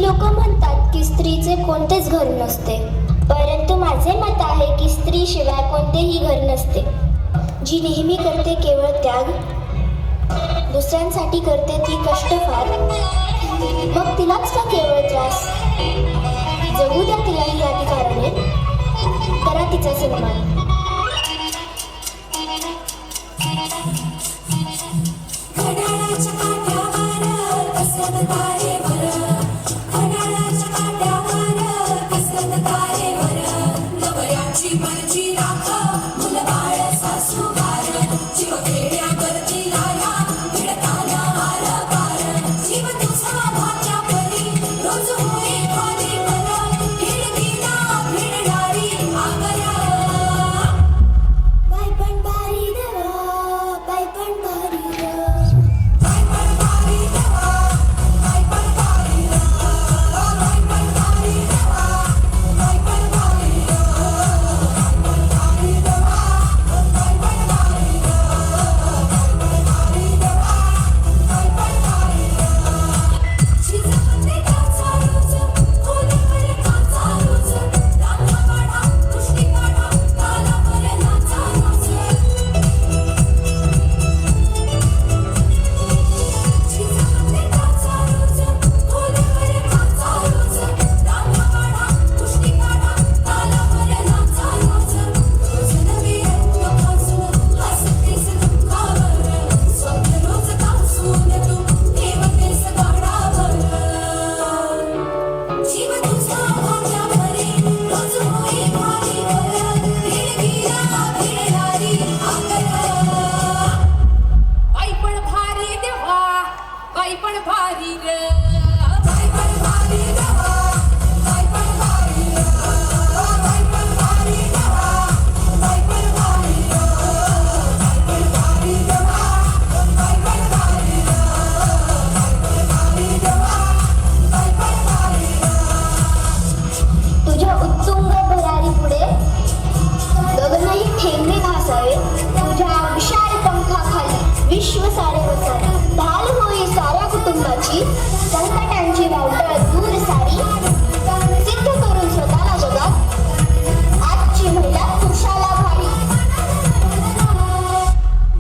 लोक म्हणतात की स्त्रीचे कोणतेच घर नसते, परंतु माझे मत आहे की स्त्री शिवाय कोणतेही घर नसते. जी नेहमी करते केवळ त्याग, दुसऱ्यांसाठी करते ती कष्ट फार, मग तिलाच का केवळ त्रास. जगू द्या तिलाही अधिकाराने, करा तिचा सन्मान. विश्व सारे वसावे, ढाल होई साऱ्या कुटुंबाची, संकटांची वावटळ दूर सारी, सिद्ध करून स्वतःला जगात आजची महिला पुरुषाला भारी.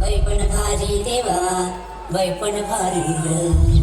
वैपण भारी देवा, वैपण भारी.